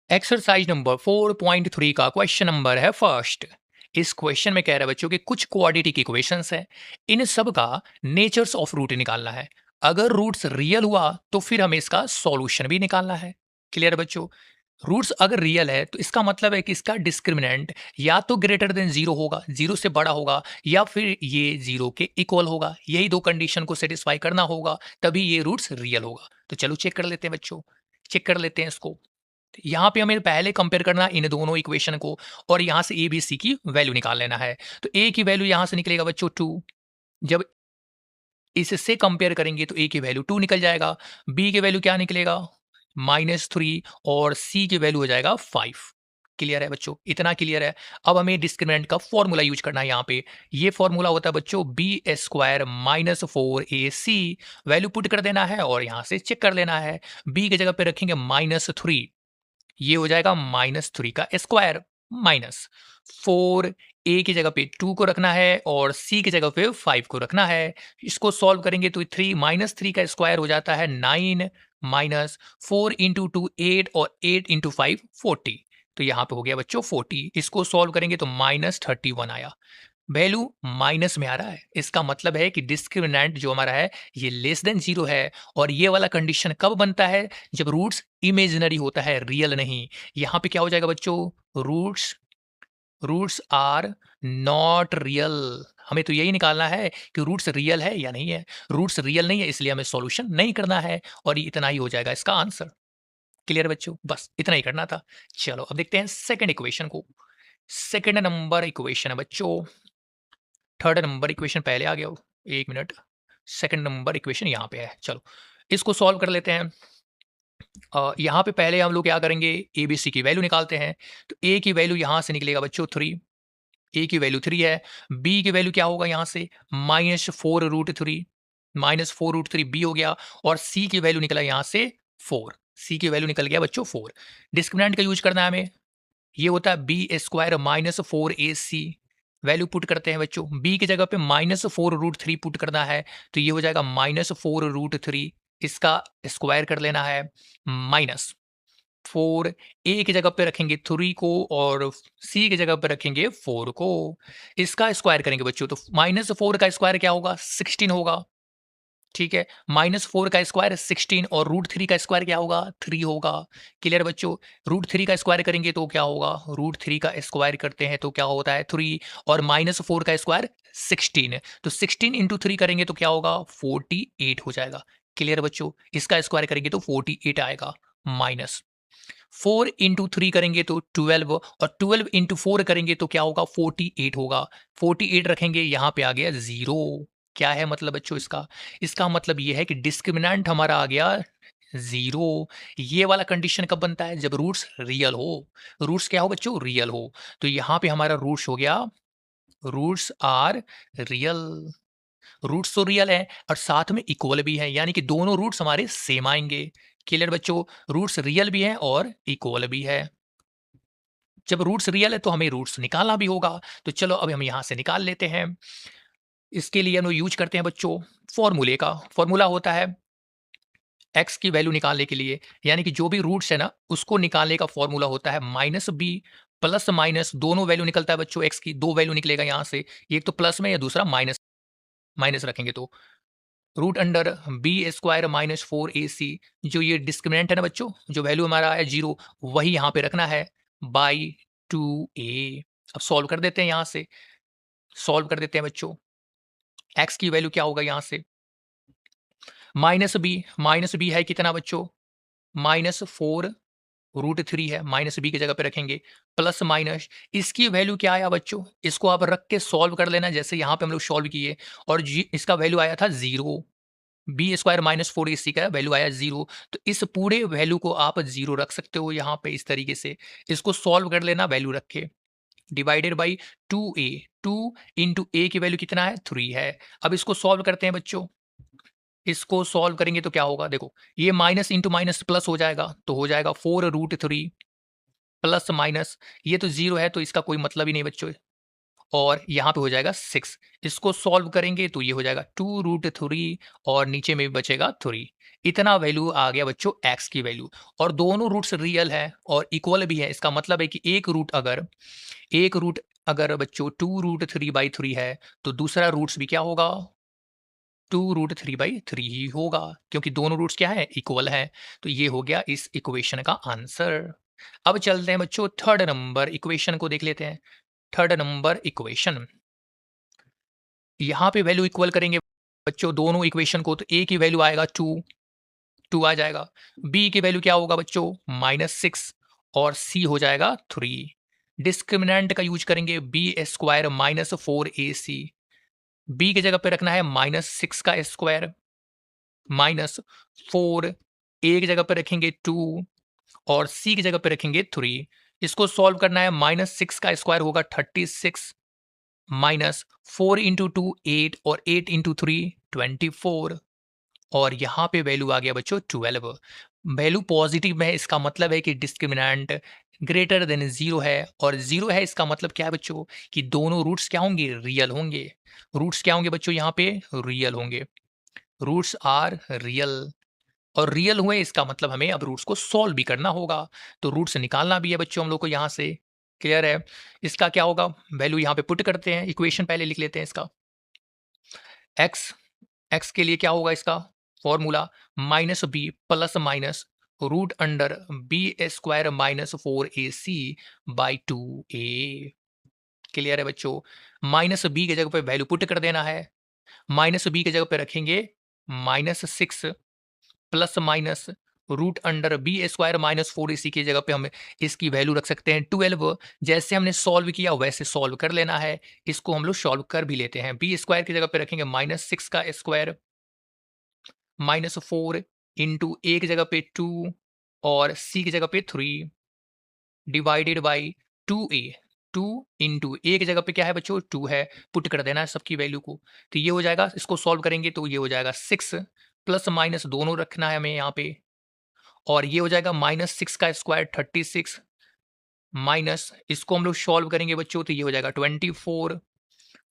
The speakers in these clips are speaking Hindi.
एक्सरसाइज नंबर 4.3 का क्वेश्चन नंबर है फर्स्ट। इस क्वेश्चन में कह रहा है बच्चों कि कुछ क्वाड्रेटिक इक्वेशंस है, इन सब का नेचर्स ऑफ रूट निकालना है। अगर रूट्स रियल हुआ तो फिर हमें इसका सॉल्यूशन भी निकालना है। क्लियर है बच्चों? रूट्स अगर रियल है तो इसका मतलब है कि इसका डिस्क्रिमिनेंट या तो ग्रेटर देन जीरो होगा, जीरो से बड़ा होगा, या फिर ये जीरो के इक्वल होगा। यही दो कंडीशन को सेटिस्फाई करना होगा, तभी ये रूट्स रियल होगा। तो चलो चेक कर लेते हैं बच्चों, चेक कर लेते हैं इसको। यहाँ पे हमें पहले कंपेयर करना इन दोनों इक्वेशन को, और यहाँ से ए बी सी की वैल्यू निकाल लेना है। तो ए की वैल्यू यहाँ से निकलेगा बच्चों 2। जब इससे कंपेयर करेंगे तो ए की वैल्यू 2 निकल जाएगा, बी की वैल्यू क्या निकलेगा -3, और सी की वैल्यू हो जाएगा 5। क्लियर है बच्चों? इतना क्लियर है। अब हमें डिस्क्रिमिनेंट का फॉर्मूला यूज करना है यहाँ पे। ये फॉर्मूला होता है बच्चों B square minus 4ac। Value put कर देना है और यहाँ से चेक कर लेना है। बी की जगह पे रखेंगे -3, ये हो जाएगा -3 का स्क्वायर माइनस 4। ए की जगह पे 2 को रखना है और सी की जगह पे 5 को रखना है। इसको सॉल्व करेंगे तो 3 -3 का स्क्वायर हो जाता है 9, माइनस 4 इंटू 2 8, और 8 इंटू 5 40। तो यहाँ पे हो गया बच्चों 40। इसको सॉल्व करेंगे तो -31 आया। वैल्यू माइनस में आ रहा है, इसका मतलब है कि डिस्क्रिमिनेंट जो हमारा है ये लेस देन जीरो है। और ये वाला कंडीशन कब बनता है? जब रूट्स इमेजिनरी होता है, रियल नहीं। यहाँ पे क्या हो जाएगा बच्चों? Roots roots are not real. हमें तो यही निकालना है कि रूट्स रियल है या नहीं है। रूट्स रियल नहीं है, इसलिए हमें सॉल्यूशन नहीं करना है, और ये इतना ही हो जाएगा इसका आंसर। क्लियर बच्चों? बस इतना ही करना था। चलो अब देखते हैं सेकंड इक्वेशन को। सेकंड नंबर इक्वेशन है बच्चों, थर्ड नंबर इक्वेशन पहले आ गया हो, एक मिनट। सेकंड नंबर इक्वेशन यहाँ पे है। चलो इसको सॉल्व कर लेते हैं। यहाँ पे पहले हम लोग क्या करेंगे, ए बी सी की वैल्यू निकालते हैं। तो ए की वैल्यू यहाँ से निकलेगा बच्चों 3। ए की वैल्यू 3 है। बी की वैल्यू क्या होगा यहाँ से -4√3, -4√3 बी हो गया। और सी की वैल्यू निकला यहाँ से 4। सी की वैल्यू निकल गया बच्चों 4। डिस्क्रिमिनेंट का यूज करना है हमें। ये होता है B square -4ac। Value put करते हैं बच्चों, बी की जगह पे -4√3 पुट करना है। तो ये हो जाएगा -4√3। इसका स्क्वायर कर लेना है, -4। ए की जगह पे रखेंगे 3 को, और सी की जगह पे रखेंगे 4 को। इसका स्क्वायर करेंगे बच्चों, तो -4 का स्क्वायर क्या होगा? 16 होगा। ठीक है, -4 का स्क्वायर 16, और √3 का स्क्वायर क्या होगा? 3 होगा। क्लियर बच्चों? √3 का स्क्वायर करेंगे तो क्या होगा? √3 का स्क्वायर करते हैं तो क्या होता है? 3, और -4 का स्क्वायर 16। तो 16 इंटू 3 करेंगे तो क्या होगा? 48 हो जाएगा। क्लियर बच्चों? इसका स्क्वायर करेंगे तो 48 आएगा। माइनस 4 इंटू 3 करेंगे तो 12, और 12 इंटू 4 करेंगे तो क्या होगा? 48 होगा। 48 रखेंगे, यहाँ पे आ गया 0। क्या है मतलब बच्चों इसका? इसका मतलब ये है कि डिस्क्रिमिनेंट हमारा आ गया 0। ये वाला कंडीशन कब बनता है? जब रूट्स रियल हो। रूट्स क्या हो बच्चों? रियल हो। तो यहाँ पे हमारा रूट्स हो गया, रूट्स आर रियल। रूट्स तो रियल है और साथ में इक्वल भी है, यानी कि दोनों रूट्स हमारे सेम आएंगे। क्लियर बच्चों? रूट्स रियल भी है और इक्वल भी है। जब रूट्स रियल है तो हमें रूट्स निकालना भी होगा। तो चलो अभी हम यहाँ से निकाल लेते हैं। इसके लिए हम लोग यूज करते हैं बच्चों फॉर्मूले का। फॉर्मूला होता है एक्स की वैल्यू निकालने के लिए, यानी कि जो भी रूट्स है ना उसको निकालने का फॉर्मूला होता है -b प्लस माइनस। दोनों वैल्यू निकलता है बच्चों, एक्स की दो वैल्यू निकलेगा यहाँ से, एक तो प्लस में या दूसरा माइनस। माइनस रखेंगे तो root under B square -4ac। जो ये डिस्क्रिमिनेंट है ना बच्चों, जो वैल्यू हमारा है 0, वही यहाँ पे रखना है, बाई 2a। अब सॉल्व कर देते हैं, यहाँ से सॉल्व कर देते हैं बच्चों। एक्स की वैल्यू क्या होगा यहाँ से? माइनस बी है कितना बच्चों? -4√3 है। माइनस बी की जगह पे रखेंगे, प्लस माइनस इसकी वैल्यू क्या आया बच्चों? इसको आप रख के सॉल्व कर लेना, जैसे यहाँ पे हम लोग सॉल्व किए। और इसका वैल्यू आया था 0। बी स्क्वायर -4ac का वैल्यू आया 0। तो इस पूरे वैल्यू को आप 0 रख सकते हो यहाँ पे, इस तरीके से इसको सॉल्व कर लेना वैल्यू रख के। डिवाइडेड बाई 2a, 2 इंटू ए की वैल्यू कितना है? 3 है। अब इसको सॉल्व करते हैं बच्चों। इसको सॉल्व करेंगे तो क्या होगा? देखो, ये माइनस इंटू माइनस प्लस हो जाएगा, तो हो जाएगा 4√3 प्लस माइनस। ये तो 0 है तो इसका कोई मतलब ही नहीं बच्चों। और यहाँ पे हो जाएगा 6। इसको सॉल्व करेंगे तो ये हो जाएगा 2√3 और नीचे में भी बचेगा 3। इतना वैल्यू आ गया बच्चों x की वैल्यू। और दोनों रूट्स रियल है और इक्वल भी है। इसका मतलब है कि एक रूट अगर बच्चों 2√3/3 है तो दूसरा रूट्स भी क्या होगा, 2√3/3 ही होगा, क्योंकि दोनों रूट्स क्या है, इक्वल है। तो ये हो गया इस इक्वेशन का आंसर। अब चलते हैं बच्चों थर्ड नंबर इक्वेशन को देख लेते हैं। थर्ड नंबर इक्वेशन, यहाँ पे वैल्यू इक्वल करेंगे बच्चों दोनों इक्वेशन को, तो a की वैल्यू आएगा 2 आ जाएगा। b की वैल्यू क्या होगा बच्चों, -6 और c हो जाएगा 3। डिस्क्रिमिनेंट का यूज करेंगे, b² -4ac। b की जगह पे रखना है -6 का स्क्वायर -4, a की जगह पे रखेंगे 2 और c की जगह पे रखेंगे 3। इसको सॉल्व करना है, -6 का स्क्वायर होगा 36 -4 इंटू 2 8 और 8 इंटू 3 24 और यहाँ पे वैल्यू आ गया बच्चों 12। वैल्यू पॉजिटिव में है, इसका मतलब है कि डिस्क्रिमिनेंट ग्रेटर देन 0 है और 0 है इसका मतलब क्या है बच्चों, कि दोनों रूट्स क्या होंगे, रियल होंगे। रूट्स क्या होंगे बच्चों, यहाँ पे रियल होंगे। रूट्स आर रियल और रियल हुए इसका मतलब हमें अब रूट्स को सॉल्व भी करना होगा। तो रूट्स निकालना भी है बच्चों हम लोग को यहाँ से। क्लियर है। इसका क्या होगा, वैल्यू यहाँ पे पुट करते हैं, इक्वेशन पहले लिख लेते हैं इसका। एक्स एक्स के लिए क्या होगा इसका formula, -b plus minus √b² -4ac/2a। Clear है बच्चों। -b की जगह पे वैल्यू पुट कर देना है। -b की जगह पे रखेंगे -6 प्लस माइनस √b² -4ac की जगह पे हम इसकी वैल्यू रख सकते हैं 12। जैसे हमने सॉल्व किया वैसे सॉल्व कर लेना है। इसको हम लोग सॉल्व कर भी लेते हैं। b² की जगह पे रखेंगे -6 का स्क्वायर -4 इंटू a की जगह पे 2 और c की जगह पे 3 divided by 2a। 2 into a की जगह पे क्या है बच्चों, 2 है। पुट कर देना है सबकी वैल्यू को। तो ये हो जाएगा, इसको सॉल्व करेंगे तो ये हो जाएगा 6 प्लस माइनस दोनों रखना है हमें यहाँ पे। और ये हो जाएगा -6 का स्क्वायर 36 माइनस इसको हम लोग सॉल्व करेंगे बच्चों तो ये हो जाएगा 24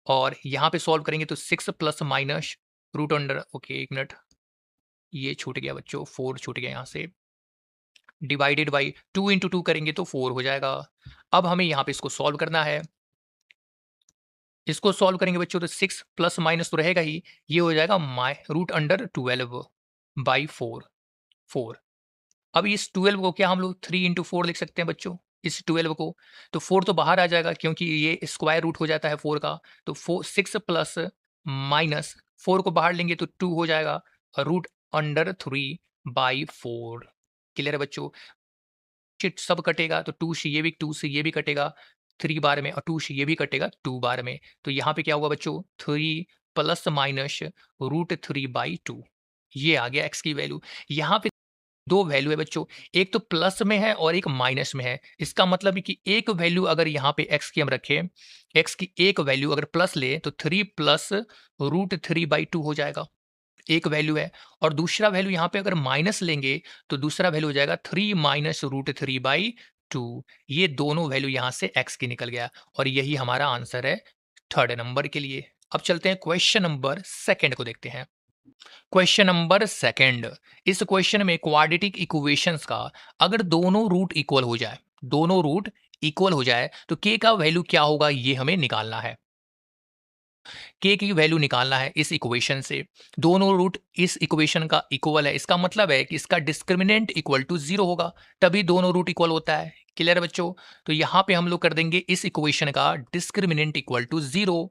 और यहाँ पे सॉल्व करेंगे तो 6 plus minus root under, okay एक मिनट, ये छूट गया बच्चों, 4 छूट गया यहाँ से, डिवाइडेड बाई 2 इंटू 2 करेंगे तो 4 हो जाएगा। अब हमें यहाँ पे इसको सॉल्व करना है। इसको सॉल्व करेंगे बच्चों तो 6 प्लस माइनस तो रहेगा ही, ये हो जाएगा √12/4। अब इस 12 को क्या हम लोग 3 इंटू 4 लिख सकते हैं बच्चों, इस 12 को। तो 4 तो बाहर आ जाएगा क्योंकि ये स्क्वायर रूट हो जाता है 4 का। तो 6 प्लस माइनस 4 को बाहर लेंगे तो 2 हो जाएगा √3/4। क्लियर है बच्चों। चिट सब कटेगा तो 2 से ये भी, 2 से ये भी कटेगा 3 बार में और 2 से ये भी कटेगा 2 बार में। तो यहाँ पे क्या होगा बच्चों, 3 प्लस माइनस √3/2। ये आ गया एक्स की वैल्यू। यहाँ पे दो वैल्यू है बच्चों, एक तो प्लस में है और एक माइनस में है। इसका मतलब है कि एक वैल्यू अगर यहाँ पे एक्स की हम रखें, एक्स की एक वैल्यू अगर प्लस ले तो 3 प्लस √3/2 हो जाएगा, एक वैल्यू है। और दूसरा वैल्यू यहाँ पे अगर माइनस लेंगे तो दूसरा वैल्यू हो जाएगा 3 माइनस √3/2। ये दोनों वैल्यू यहाँ से एक्स की निकल गया और यही हमारा आंसर है थर्ड नंबर के लिए। अब चलते हैं क्वेश्चन नंबर सेकंड को देखते हैं। क्वेश्चन नंबर सेकंड, इस क्वेश्चन में क्वाड्रेटिक इक्वेशंस का अगर दोनों रूट इक्वल हो जाए, दोनों रूट इक्वल हो जाए तो के का वैल्यू क्या होगा ये हमें निकालना है। के की वैल्यू निकालना है इस इक्वेशन से। दोनों रूट इस इक्वेशन का इक्वल है, इसका मतलब है कि इसका डिस्क्रिमिनेंट इक्वल टू 0 होगा, तभी दोनों रूट इक्वल होता है। क्लियर है बच्चों। तो यहाँ पे हम लोग कर देंगे इस इक्वेशन का डिस्क्रिमिनेंट इक्वल टू 0।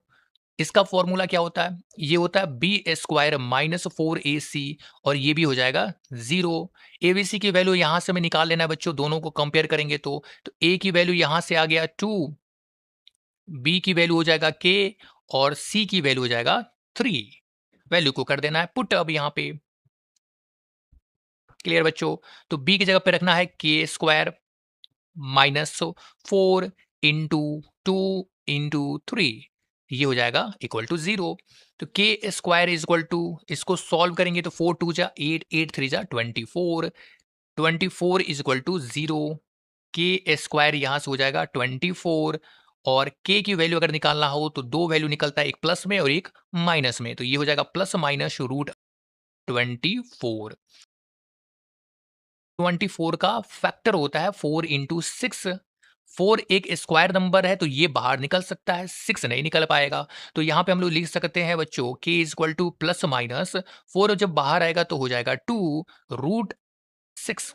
इसका फॉर्मूला क्या होता है, ये होता है b² -4ac और ये भी हो जाएगा 0। abc की वैल्यू यहां से हमें निकाल लेना है बच्चों, दोनों को कंपेयर करेंगे तो a की वैल्यू यहां से आ गया 2, b की वैल्यू हो जाएगा k और c की वैल्यू हो जाएगा 3। वैल्यू को कर देना है पुट अब यहाँ पे। क्लियर बच्चों। तो b की जगह पे रखना है k² -4 इंटू 2 इंटू 3, ये हो जाएगा इक्वल टू 0। तो k² इज इक्वल टू, इसको सॉल्व करेंगे तो 4 2 जा 8, 8 3 जा 24, 24 इज इक्वल टू 0। k² यहाँ से हो जाएगा 24 और k की वैल्यू अगर निकालना हो तो दो वैल्यू निकलता है, एक प्लस में और एक माइनस में, तो ये हो जाएगा प्लस माइनस रूट 24। 24 का फैक्टर होता है 4 इंटू 6। 4 एक स्क्वायर नंबर है तो ये बाहर निकल सकता है, 6 नहीं निकल पाएगा। तो यहाँ पे हम लोग लिख सकते हैं बच्चों k is equal two plus minus 4, जब बाहर आएगा तो हो जाएगा 2 रूट 6।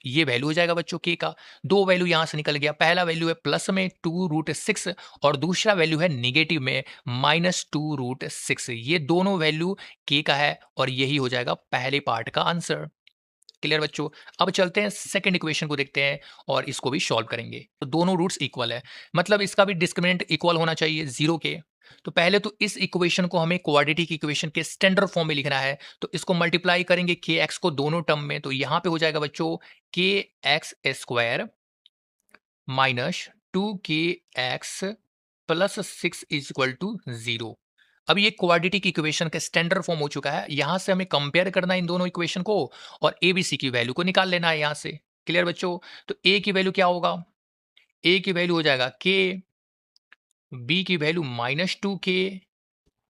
ये वैल्यू हो जाएगा बच्चों k का। दो वैल्यू यहाँ से निकल गया, पहला वैल्यू है प्लस में 2 रूट 6 और दूसरा वैल्यू है निगेटिव में माइनस 2 रूट 6। ये दोनों वैल्यू k का है और यही हो जाएगा पहले पार्ट का आंसर। क्लियर बच्चों? अब चलते हैं सेकंड इक्वेशन को देखते हैं और इसको भी सॉल्व करेंगे। तो दोनों रूट्स इक्वल है, मतलब इसका भी डिस्क्रिमिनेंट इक्वल होना चाहिए 0 के। तो पहले तो इस इक्वेशन को हमें क्वाड्रेटिक इक्वेशन के स्टैंडर्ड फॉर्म में लिखना है, तो इसको मल्टीप्लाई करेंगे के एक्स को दोनों टर्म में, तो यहाँ पे हो जाएगा बच्चों के X square minus 2kx plus 6 is equal to 0। अब ये क्वाड्रेटिक इक्वेशन का स्टैंडर्ड फॉर्म हो चुका है। यहां से हमें कंपेयर करना है इन दोनों इक्वेशन को और ए बी सी की वैल्यू को निकाल लेना है यहां से। क्लियर बच्चों? तो ए की वैल्यू क्या होगा? ए की वैल्यू हो जाएगा के, बी की वैल्यू -2k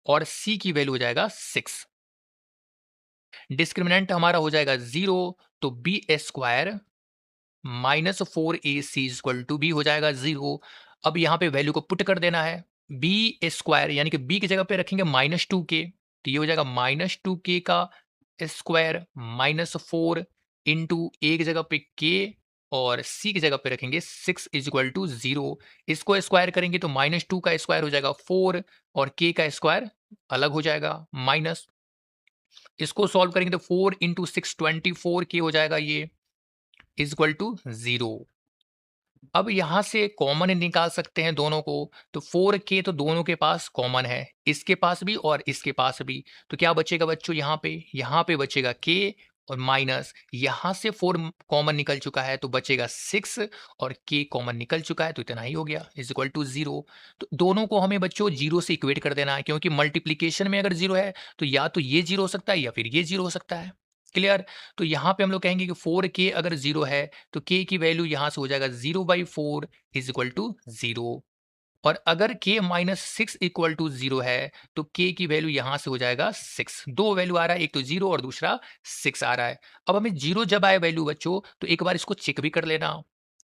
और सी की वैल्यू हो जाएगा 6। डिस्क्रिमिनेंट हमारा हो जाएगा 0, तो B square -4ac equal to B हो जाएगा 0। अब यहाँ पे वैल्यू को पुट कर देना है, बी स्क्वायर यानी कि बी की जगह पे रखेंगे -2k, तो ये हो जाएगा -2k का स्क्वायर -4 इंटू ए की जगह पे k और सी की जगह पे रखेंगे 6 इज इक्वल टू 0। इसको स्क्वायर करेंगे तो -2 का स्क्वायर हो जाएगा 4 और k का स्क्वायर अलग हो जाएगा माइनस। इसको सॉल्व करेंगे तो 4 इंटू 6 24k हो जाएगा, ये इज इक्वल टू 0। अब यहाँ से कॉमन निकाल सकते हैं दोनों को, तो 4k तो दोनों के पास कॉमन है, इसके पास भी और इसके पास भी। तो क्या बचेगा बच्चों यहाँ पे बचेगा k और माइनस यहाँ से 4 कॉमन निकल चुका है तो बचेगा 6 और k कॉमन निकल चुका है, तो इतना ही हो गया इज इक्वल टू 0। तो दोनों को हमें बच्चों 0 से इक्वेट कर देना है, क्योंकि मल्टीप्लीकेशन में अगर 0 है तो या तो ये 0 हो सकता है या फिर ये 0 हो सकता है। क्लियर? तो यहाँ पे हम लोग कहेंगे कि 4k अगर 0 है तो k की वैल्यू यहाँ से हो जाएगा 0/4 इज इक्वल टू 0। और अगर k माइनस 6 इक्वल टू 0 है तो k की वैल्यू यहाँ से हो जाएगा 6। दो वैल्यू आ रहा है, एक तो 0 और दूसरा 6 आ रहा है। अब हमें 0 जब आए वैल्यू बच्चों तो एक बार इसको चेक भी कर लेना,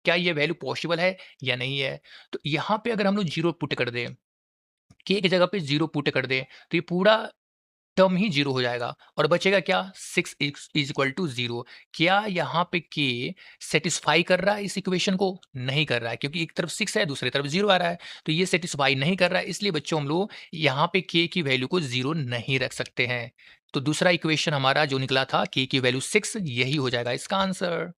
क्या ये वैल्यू पॉसिबल है या नहीं है। तो यहाँ पे अगर हम लोग 0 पुट कर दें, k की जगह पे 0 पुट कर दें, तो ये पूरा टर्म ही 0 हो जाएगा और बचेगा क्या? 6 इज इक्वल टू 0। क्या यहाँ पे k सेटिस्फाई कर रहा है इस इक्वेशन को? नहीं कर रहा है, क्योंकि एक तरफ 6 है दूसरी तरफ 0 आ रहा है, तो ये सेटिस्फाई नहीं कर रहा है। इसलिए बच्चों हम लोग यहाँ पे k की वैल्यू को 0 नहीं रख सकते हैं। तो दूसरा इक्वेशन हमारा जो निकला था k की वैल्यू 6, यही हो जाएगा इसका आंसर।